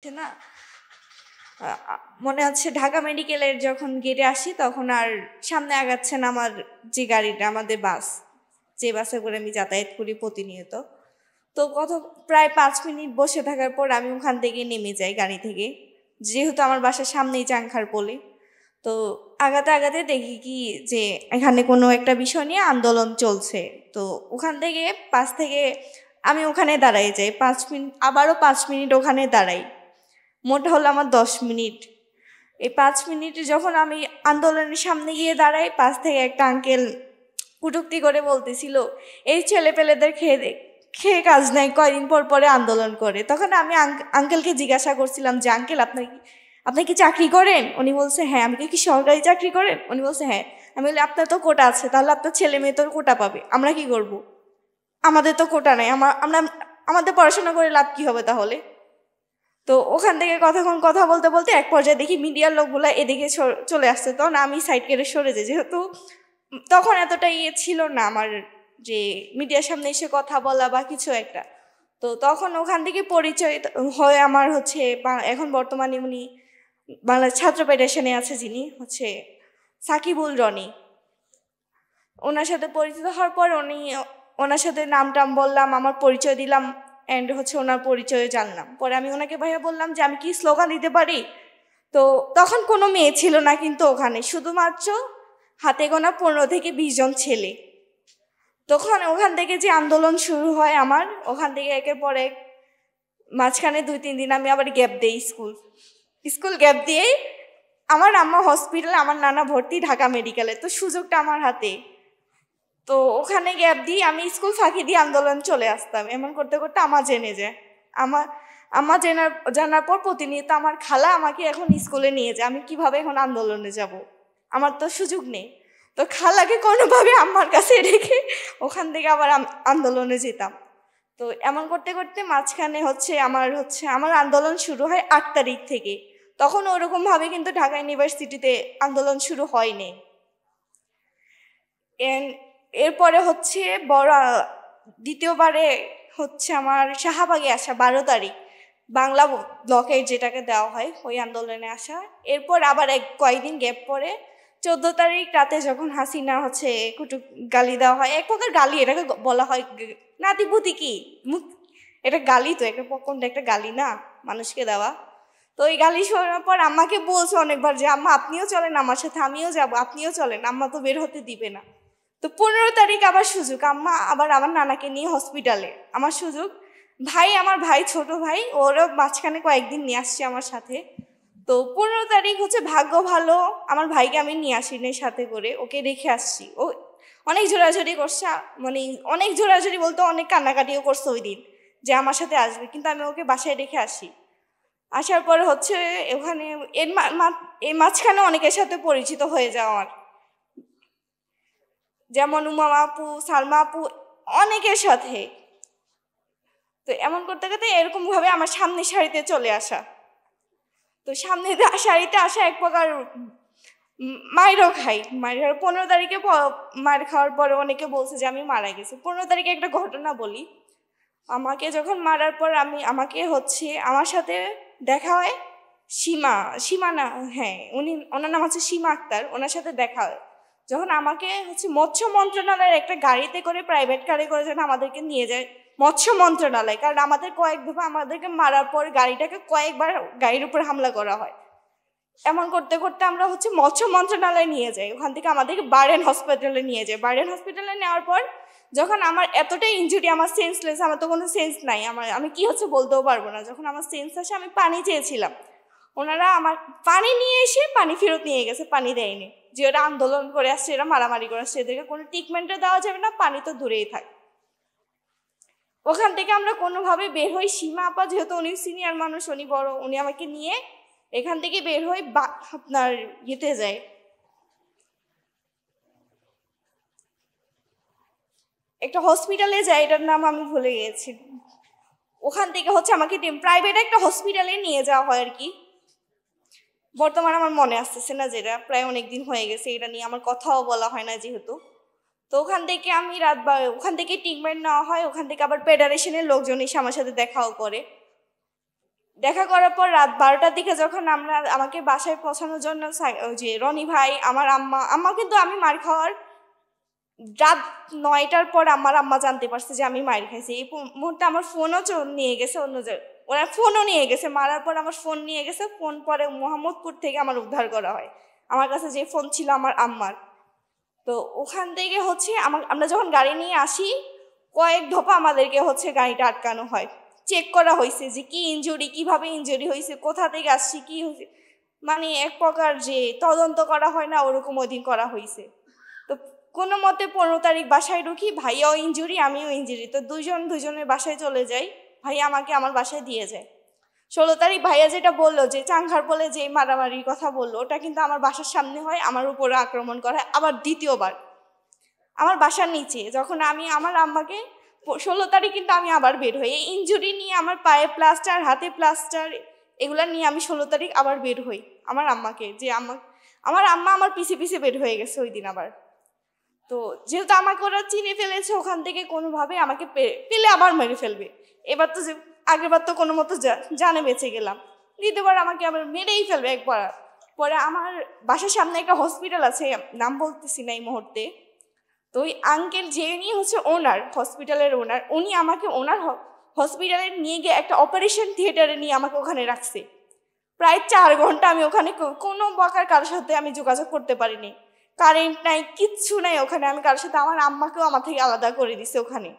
না মনে হচ্ছে ঢাকা মেডিকেলের যখন গেটে আসি তখন আর সামনে আগাচ্ছে না আমার যে গাড়িটা, আমাদের বাস, যে বাসে করে আমি যাতায়াত করি প্রতিনিয়ত। তো প্রায় 5 মিনিট বসে থাকার পর আমি ওখান থেকে নেমে যাই গাড়ি থেকে, যেহেতু আমার বাসার সামনেই চাংখার পোলে। তো আগাতে আগাতে দেখি কি যে এখানে কোনো একটা বিষয় নিয়ে আন্দোলন চলছে। তো ওখান থেকে পাশ থেকে আমি ওখানে দাঁড়াই যাই 5 মিনিট, আবারও 5 মিনিট ওখানে দাঁড়াই, মোট হলো আমার 10 মিনিট। এই 5 মিনিটে যখন আমি আন্দোলনের সামনে গিয়ে দাঁড়াই, পাশ থেকে একটা আঙ্কেল কুটুক্তি করে বলতেছিল, এই ছেলে পেলেদের খেয়ে খেয়ে কাজ নাই, কয়দিন পর পরে আন্দোলন করে। তখন আমি আঙ্কেলকে জিজ্ঞাসা করছিলাম যে আঙ্কেল আপনি কি চাকরি করেন? উনি বলছে হ্যাঁ। আমি কি সরকারি চাকরি করেন? উনি বলছে হ্যাঁ। আমি বলি আপনার তো কোটা আছে, তাহলে আপনার ছেলে মেয়ে তো কোটা পাবে, আমরা কি করব? আমাদের তো কোটা নাই, আমরা আমাদের পড়াশোনা করে লাভ কি হবে তাহলে? তো ওখান থেকে কথা বলতে বলতে এক পর্যায়ে দেখি মিডিয়ার লোকগুলো এদিকে চলে আসছে। তখন আমি সাইড কেটে সরে যাই, যেহেতু তখন এতটা ছিল না আমার যে মিডিয়ার সামনে এসে কথা বলা বা কিছু একটা। তো তখন ওখান থেকে পরিচয় হয় আমার হচ্ছে, এখন বর্তমানে উনি বাংলা ছাত্র ফেডারেশনে আছে, যিনি হচ্ছে সাকিবুল রনি। ওনার সাথে পরিচিত হওয়ার পর ওনার সাথে নাম টাম বললাম, আমার পরিচয় দিলাম, অ্যান্ড হচ্ছে ওনার পরিচয় জানলাম। পরে আমি ওনাকে ভাইয়া বললাম যে আমি কি স্লোগান দিতে পারি? তো তখন কোনো মেয়ে ছিল না, কিন্তু ওখানে শুধুমাত্র হাতে গোনা 15 থেকে 20 জন ছেলে। তখন ওখান থেকে যে আন্দোলন শুরু হয় আমার, ওখান থেকে একের পর এক মাঝখানে 2-3 দিন আমি আবার গ্যাপ দিই, স্কুল গ্যাপ দিয়েই আমার আম্মা হসপিটালে, আমার নানা ভর্তি ঢাকা মেডিকেলে। তো সুযোগটা আমার হাতে। তো ওখানে গ্যাপ দিই, আমি স্কুল ফাঁকি দিয়ে আন্দোলন চলে আসতাম। এমন করতে করতে আমার জেনে যায়। আমার জানার পর প্রতিনিয়ত আমার খালা আমাকে এখন স্কুলে নিয়ে যায়। আমি কিভাবে এখন আন্দোলনে যাব? আমার তো সুযোগ নেই। তো খালাকে কোনোভাবে আমার কাছে রেখে ওখান থেকে আবার আন্দোলনে যেতাম। তো এমন করতে করতে মাঝখানে আমার আন্দোলন শুরু হয় 8 তারিখ থেকে। তখন ওরকমভাবে কিন্তু ঢাকা ইউনিভার্সিটিতে আন্দোলন শুরু হয়নি। এরপরে দ্বিতীয়বারে আমার শাহবাগে আসা 12 তারিখ, বাংলা ব্লকের যেটাকে দেওয়া হয়, ওই আন্দোলনে আসা। এরপর আবার কয়েকদিন গ্যাপ পরে 14 তারিখ রাতে যখন হাসিনা গালি দেওয়া হয়, এক প্রকার গালি এটাকে বলা হয়, নাতিপুতি কি এটা গালি, তো কোনটা একটা গালি না মানুষকে দেওয়া। তো ওই গালি শোনার পর আম্মাকে বলছে অনেকবার যে আম্মা আপনিও চলেন আমার সাথে, আমিও যাব, আপনিও চলেন, আম্মা তো বের হতে দিবে না। তো 15 তারিখ আবার সুযোগ, আম্মা আবার আমার নানাকে নিয়ে হসপিটালে, আমার সুযোগ। আমার ভাই, ছোট ভাই, ওরও মাঝখানে কয়েকদিন নিয়ে আসছে আমার সাথে। তো 15 তারিখ ভাগ্য ভালো, আমার ভাইকে আমি নিয়ে আসিনি সাথে করে, ওকে রেখে আসছি। ও অনেক জোরাজোরি করছে, মানে অনেক জোরাজোরি বলতে অনেক কান্নাকাটিও করছে ওই দিন যে আমার সাথে আসবে, কিন্তু আমি ওকে বাসায় রেখে আসি। আসার পরে ওখানে এর মাঝখানে অনেকের সাথে পরিচিত হয়ে যাওয়ার, যেমন উমা আপু, সালমা আপু, অনেকের সাথে। তো এমন করতে করতে এরকম ভাবে আমার সামনের সারিতে চলে আসা। তো সামনে সারিতে আসা এক প্রকার মায়েরও খাই, মায়ের 15 তারিখে মায়ের খাওয়ার পরে অনেকে বলছে যে আমি মারা গেছি। 15 তারিখে একটা ঘটনা বলি। আমাকে যখন মারার পর আমাকে আমার সাথে দেখা হয় সীমা না, হ্যাঁ ওনার নাম সীমা আক্তার, ওনার সাথে দেখা হয়। যখন আমাকে মৎস্য মন্ত্রণালয়ের একটা গাড়িতে করে, প্রাইভেট কারে করে যেন আমাদেরকে নিয়ে যায় মৎস্য মন্ত্রণালয়, কারণ আমাদেরকে মারার পর গাড়িটাকে কয়েকবার গাড়ির উপর হামলা করা হয়। এমন করতে করতে আমরা মৎস্য মন্ত্রণালয়ে নিয়ে যাই, ওখান থেকে আমাদেরকে বারডেন হসপিটালে নিয়ে যায়। বারডেন হসপিটালে নেওয়ার পর যখন আমার এতটাই ইনজুরি, আমার সেন্সলেস, আমার তো কোনো সেন্স নাই, আমি কি বলতেও পারবো না। যখন আমার সেন্স আসে, আমি পানি চেয়েছিলাম, ওনারা আমার পানি নিয়ে এসে পানি ফেরত নিয়ে গেছে, পানি দেয়নি। যে ওরা আন্দোলন করে আসছে, এরা মারামারি করে আসছে, এদেরকে কোনো ট্রিটমেন্টও দেওয়া যাবে না, পানি তো দূরেই থাক। ওখান থেকে আমরা কোনোভাবে বের হই, সীমা আপা যেহেতু উনি সিনিয়র মানুষ, উনি বড়, উনি আমাকে নিয়ে এখান থেকে বের হই, আপনার ইয়েতে যায়, একটা হসপিটালে যায়, এটার নাম আমি ভুলে গেছি। ওখান থেকে আমাকে প্রাইভেট একটা হসপিটালে নিয়ে যাওয়া হয় আর কি। বর্তমানে আমার মনে আসতেছে না, যেটা প্রায় অনেকদিন হয়ে গেছে, এটা নিয়ে আমার কথাও বলা হয় না যেহেতু। তো ওখান থেকে আমি ওখান থেকে ট্রিটমেন্ট নেওয়া হয়। ওখান থেকে আবার ফেডারেশনের লোকজন এসে আমার সাথে দেখাও করে। দেখা করার পর রাত 12টার দিকে যখন আমাকে বাসায় পৌঁছানোর জন্য ওই যে রনি ভাই, আমার আম্মা কিন্তু আমি মার খাওয়ার রাত 9টার পর আমার আম্মা জানতে পারছে যে আমি মার খাইছি। এই মুহূর্তে আমার ফোনও নিয়ে গেছে অন্য জায়গায়, ওরা ফোনও নিয়ে গেছে, মারার পর আমার ফোন নিয়ে গেছে। ফোন পরে মোহাম্মদপুর থেকে আমার উদ্ধার করা হয়। আমার কাছে যে ফোন ছিল আমার আম্মার, তো ওখান থেকে হচ্ছে আমরা যখন গাড়ি নিয়ে আসি কয়েক দফা আমাদেরকে হচ্ছে গাড়িটা আটকানো হয়, চেক করা হয়েছে যে কি ইনজুরি, কিভাবে ইনজুরি হয়েছে, কোথা থেকে আসছি, কি হয়েছে, মানে এক প্রকার যে তদন্ত করা হয় না ওরকম ওই দিন করা হয়েছে। তো কোনো মতে 15 তারিখ বাসায় ঢুকি, ভাইয়াও ইনজুরি আমিও ইনজুরি, তো দুজনের বাসায় চলে যাই। ভাইয়া আমাকে আমার বাসায় দিয়ে যায়। 16 তারিখ ভাইয়া যেটা বললো যে চাংঘার বলে যে মারামারির কথা বললো, ওটা কিন্তু আমার বাসার সামনে হয়, আমার উপরে আক্রমণ করা হয় আবার দ্বিতীয়বার আমার বাসার নিচে। যখন আমি আমার আম্মাকে 16 তারিখ কিন্তু আমি আবার বের হই এই ইনজুরি নিয়ে, আমার পায়ে প্লাস্টার, হাতে প্লাস্টার, এগুলা নিয়ে আমি 16 তারিখ আবার বের হই আমার আম্মাকে, যে আমার আম্মা আমার পিছে পিছে বের হয়ে গেছে ওই দিন আবার। তো যেহেতু আমাকে ওরা চিনে ফেলেছে, ওখান থেকে কোনোভাবে আমাকে পেলে আবার মেরে ফেলবে। এবার তো আগেরবার তো কোনো মতো জানে বেঁচে গেলাম, দ্বিতীয়বার আমাকে আবার মেরেই ফেলবে একবার। পরে আমার বাসার সামনে একটা হসপিটাল আছে, নাম বলতেছি না এই মুহূর্তে। তো ওই আঙ্কেল যিনি হচ্ছে ওনার, হসপিটালের ওনার, উনি আমাকে ওনার হসপিটালে নিয়ে গিয়ে একটা অপারেশন থিয়েটারে নিয়ে আমাকে ওখানে রাখছে। প্রায় 4 ঘন্টা আমি ওখানে কোনো প্রকার কারোর সাথে আমি যোগাযোগ করতে পারিনি। কারেন্ট নাই, কিচ্ছু নাই ওখানে। আমি কারোর সাথে, আমার আম্মাকেও আমার থেকে আলাদা করে দিছে ওখানে,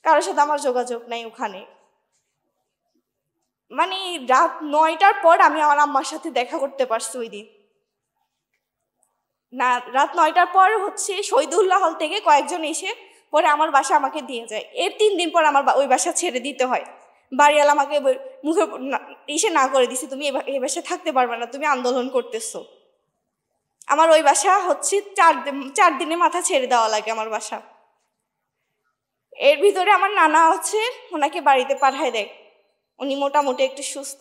কারোর সাথে আমার যোগাযোগ নাই ওখানে। মানে রাত 9টার পর আমি আমার আম্মার সাথে দেখা করতে পারছি ওই দিন। না, রাত 9টার পর হচ্ছে শহীদুল্লাহ হল থেকে কয়েকজন এসে পরে আমার বাসা আমাকে দিয়ে যায়। এর 3 দিন পর আমার ওই বাসা ছেড়ে দিতে হয়। বাড়িওয়ালা আমাকে মুখে এসে না করে দিছে, তুমি এই বাসায় থাকতে পারবে না, তুমি আন্দোলন করতেছো। আমার ওই বাসা হচ্ছে 4 দিনের মাথা ছেড়ে দেওয়া লাগে আমার বাসা। এর ভিতরে আমার নানা হচ্ছে ওনাকে বাড়িতে পাঠায় দেয়, উনি মোটামুটি একটু সুস্থ।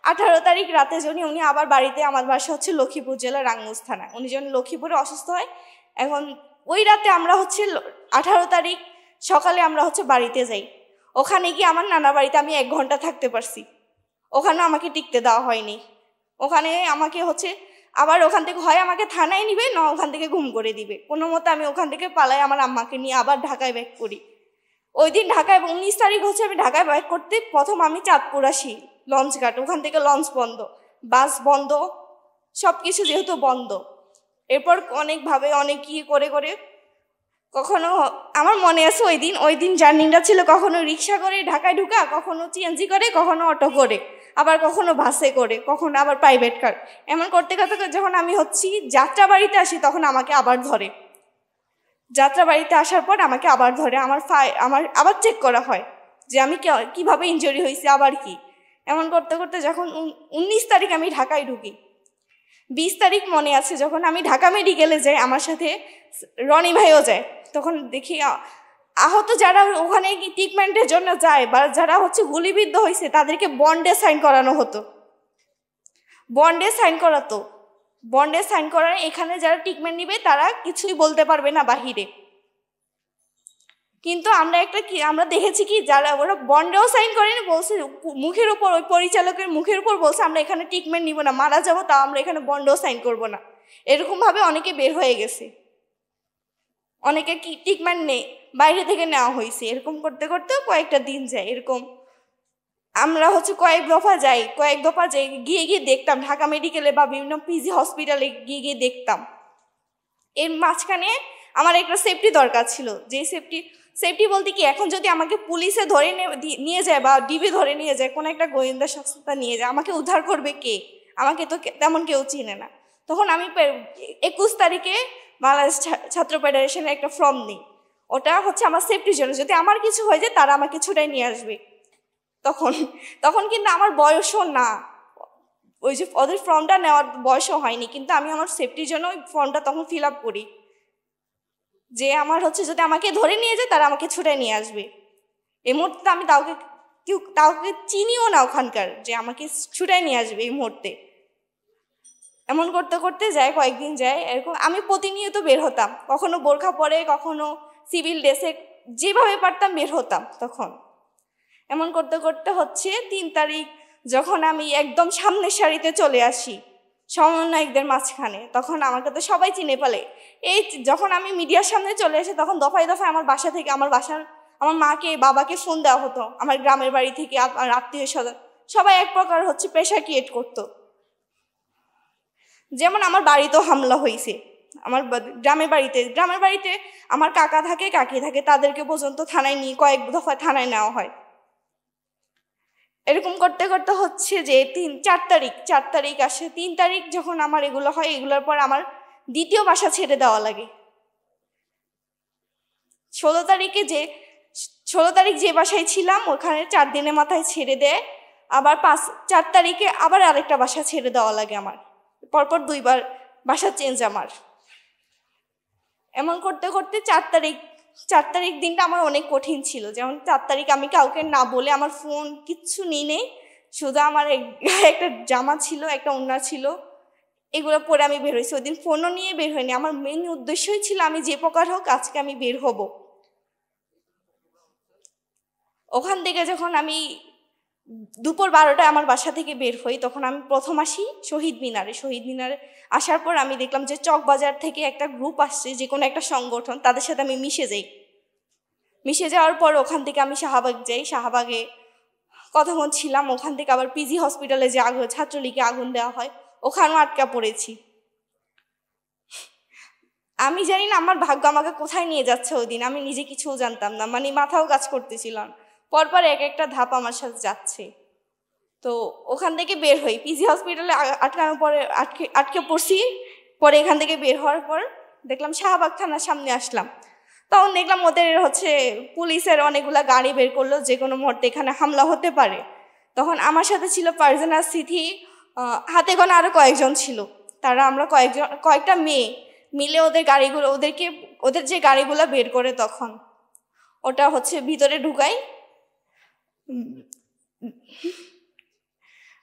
18 তারিখ রাতে উনি আবার বাড়িতে, আমার বাসা হচ্ছে লক্ষ্মীপুর জেলার রাঙ্গুজ থানা, উনি যখন লক্ষ্মীপুরে অসুস্থ হয়, এখন ওই রাতে আমরা হচ্ছে 18 তারিখ সকালে আমরা হচ্ছে বাড়িতে যাই। ওখানে গিয়ে আমার নানা বাড়িতে আমি 1 ঘন্টা থাকতে পারছি, ওখানে আমাকে টিকতে দেওয়া হয়নি। ওখানে আমাকে হচ্ছে আবার ওখান থেকে হয় আমাকে থানায় নিবে, না ওখান থেকে ঘুম করে দিবে। কোনো মতো আমি ওখান থেকে পালাই, আমার আম্মাকে নিয়ে আবার ঢাকায় ব্যাক করি। ওই দিন ঢাকায় 19 তারিখ হচ্ছে আমি ঢাকায় ব্যাক করতে, প্রথম আমি চাঁদপুর আসি লঞ্চঘাট, ওখান থেকে লঞ্চ বন্ধ, বাস বন্ধ, সব কিছু যেহেতু বন্ধ। এরপর অনেকভাবে অনেক ইয়ে করে করে কখনো আমার মনে আছে ওই দিন জার্নিটা ছিল কখনো রিক্সা করে ঢাকায় ঢুকা, কখনো সিএনজি করে, কখনো অটো করে, আবার কখনো বাসে করে, কখনো আবার প্রাইভেট কার। এমন করতে করতে যখন আমি হচ্ছি যাত্রাবাড়িতে আসি, তখন আমাকে আবার ধরে। যাত্রাবাড়িতে আসার পর আমাকে আবার ধরে, আমার আবার চেক করা হয় যে আমি কিভাবে ইনজুরি হয়েছে, আবার কি। এমন করতে করতে যখন 19 তারিখ আমি ঢাকায় ঢুকি, 20 তারিখ মনে আছে যখন আমি ঢাকা মেডিকেলে যাই, আমার সাথে রনি ভাইও যায়, তখন দেখি আহত যারা ওখানে ট্রিটমেন্টের জন্য যায় বা যারা হচ্ছে গুলিবিদ্ধ হয়েছে তাদেরকে বন্ডে সাইন করানো হতো, বন্ডে সাইন করাতো। বন্ডে সাইন করার এখানে যারা ট্রিটমেন্ট নিবে তারা কিছুই বলতে পারবে না বাহিরে। কিন্তু আমরা দেখেছি কি, যারা ওরা বন্ডেও সাইন করেনি, বলছে মুখের উপর, ওই পরিচালকের মুখের উপর বলছে আমরা এখানে ট্রিটমেন্ট নিব না, মারা যাবো তাও আমরা এখানে বন্ডেও সাইন করব না। এরকমভাবে অনেকে বের হয়ে গেছে, অনেকে কি ট্রিটমেন্ট নেই, বাইরে থেকে নেওয়া হয়েছে। এরকম করতে করতে কয়েকটা দিন যায়। এরকম আমরা হচ্ছে কয়েক দফা যাই গিয়ে গিয়ে দেখতাম ঢাকা মেডিকেলে বা বিভিন্ন পিজি হসপিটালে গিয়ে গিয়ে দেখতাম। এর মাঝখানে আমার একটা সেফটি দরকার ছিল, যে সেফটি বলতে কি, এখন যদি আমাকে পুলিশে ধরে নিয়ে যায় বা ডিবি ধরে নিয়ে যায়, কোনো একটা গোয়েন্দা সংস্থা নিয়ে যায়, আমাকে উদ্ধার করবে কে? আমাকে তো তেমন কেউ চিনে না। তখন আমি 21 তারিখে বাংলাদেশ ছাত্র ফেডারেশনের একটা ফর্ম নিই, ওটা হচ্ছে আমার সেফটির জন্য, যদি আমার কিছু হয়ে যায় তারা আমাকে ছুটাই নিয়ে আসবে। তখন কিন্তু আমার বয়সও না, ওই যে ওদের ফর্মটা নেওয়ার বয়সও হয়নি, কিন্তু আমি আমার সেফটির জন্য ওই ফর্মটা তখন ফিল আপ করি, যে আমার হচ্ছে যদি আমাকে ধরে নিয়ে যায় তারা আমাকে ছুটে নিয়ে আসবে। এই মুহূর্তে আমি কাউকে চিনিও না ওখানকার, যে আমাকে ছুটে নিয়ে আসবে এই মুহূর্তে। এমন করতে করতে যায়, কয়েকদিন যায়, এরকম আমি প্রতিনিয়ত বের হতাম, কখনো বোরখা পরে, কখনো সিভিল ড্রেসে, যেভাবে পারতাম বের হতাম তখন। এমন করতে করতে হচ্ছে 3 তারিখ যখন আমি একদম সামনের সারিতে চলে আসি সমন্বয়কদের মাঝখানে, তখন আমাকে তো সবাই চিনে ফেলে। এই যখন আমি মিডিয়ার সামনে চলে আসি তখন দফায় দফায় আমার বাসা থেকে আমার মাকে বাবাকে ফোন দেওয়া হতো, আমার গ্রামের বাড়ি থেকে আমার আত্মীয় স্বজন সবাই এক প্রকার প্রেশার ক্রিয়েট করতো। যেমন আমার বাড়িতেও হামলা হয়েছে, আমার গ্রামের বাড়িতে আমার কাকা থাকে কাকি থাকে, তাদেরকে পর্যন্ত থানায় নিয়ে কয়েক দফা থানায় নেওয়া হয়। এরকম করতে করতে যে 4 তারিখ আসে, 3 তারিখ যখন আমার এগুলো হয়, এগুলোর পর আমার দ্বিতীয় বাসা ছেড়ে দেওয়া লাগে। 16 তারিখ যে বাসায় ছিলাম ওখানে 4 দিনের মাথায় ছেড়ে দেয়, আবার 4 তারিখে আবার আরেকটা বাসা ছেড়ে দেওয়া লাগে আমার, পরপর 2বার বাসা চেঞ্জ আমার। এমন করতে করতে 4 তারিখ দিনটা আমার অনেক কঠিন ছিল। যেমন 4 তারিখ আমি কাউকে না বলে, আমার ফোন কিচ্ছু নিয়ে নেই, শুধু আমার একটা জামা ছিল, একটা ওড়না ছিল, এগুলো পরে আমি বের হয়েছি। ওই দিন ফোনও নিয়ে বের হয়নি, আমার মেন উদ্দেশ্যই ছিল আমি যে প্রকার হোক আজকে আমি বের হব। ওখান থেকে যখন আমি দুপুর 12টায় আমার বাসা থেকে বের হই, তখন আমি প্রথম আসি শহীদ মিনারে আসার পর আমি দেখলাম যে চকবাজার থেকে একটা গ্রুপ আসছে, যে কোনো একটা সংগঠন, তাদের সাথে আমি মিশে যাওয়ার পর ওখান থেকে আমি শাহবাগ যাই। শাহবাগে কতক্ষণ ছিলাম, ওখান থেকে আবার পিজি হসপিটালে যে ছাত্রলীগে আগুন দেওয়া হয় ওখানেও আটকা পড়েছি। আমি জানি না আমার ভাগ্য আমাকে কোথায় নিয়ে যাচ্ছে। ওই দিন আমি নিজে কিছুও জানতাম না, মানে মাথাও কাজ করতেছিলাম, পরপর এক একটা ধাপ আমার সাথে যাচ্ছে। তো ওখান থেকে বের হই, পিজি হসপিটালে আটকানোর পরে আটকে পড়ছি। পরে এখান থেকে বের হওয়ার পর দেখলাম শাহবাগ থানার সামনে আসলাম। তখন দেখলাম ওদের পুলিশের অনেকগুলা গাড়ি বের করলো, যে কোনো মুহূর্তে এখানে হামলা হতে পারে। তখন আমার সাথে ছিল ফারজানা, সিথি, হাতে গোনা আরো কয়েকজন ছিল। আমরা কয়েকটা মেয়ে মিলে ওদের যে গাড়িগুলো বের করে, তখন ওটা ভিতরে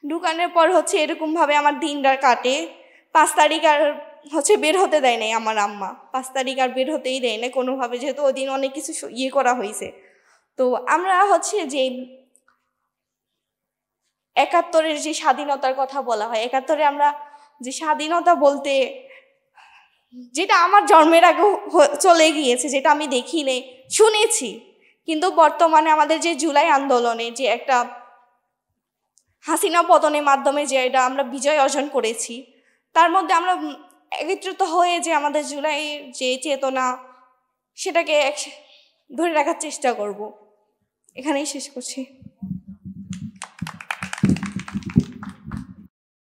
ঢুকানোর পর এরকম ভাবে আমার দিনটা কাটে। 5 তারিখ আর বের হতে দেয় নাই আমার আম্মা, 5 তারিখ আর বের হতেই দেয় না কোনোভাবে, যেহেতু ওই দিন অনেক কিছু করা হয়েছে। তো আমরা যে 71-এর যে স্বাধীনতার কথা বলা হয়, 71-এ আমরা যে স্বাধীনতা বলতে, যেটা আমার জন্মের আগে চলে গিয়েছে, যেটা আমি দেখি নেই, শুনেছি, কিন্তু বর্তমানে আমাদের যে জুলাই আন্দোলনে যে একটা হাসিনা পতনের মাধ্যমে যে এটা আমরা বিজয় অর্জন করেছি, তার মধ্যে আমরা একত্রিত হয়ে যে আমাদের জুলাইয়ের যে চেতনা, সেটাকে ধরে রাখার চেষ্টা করব। এখানেই শেষ করছি।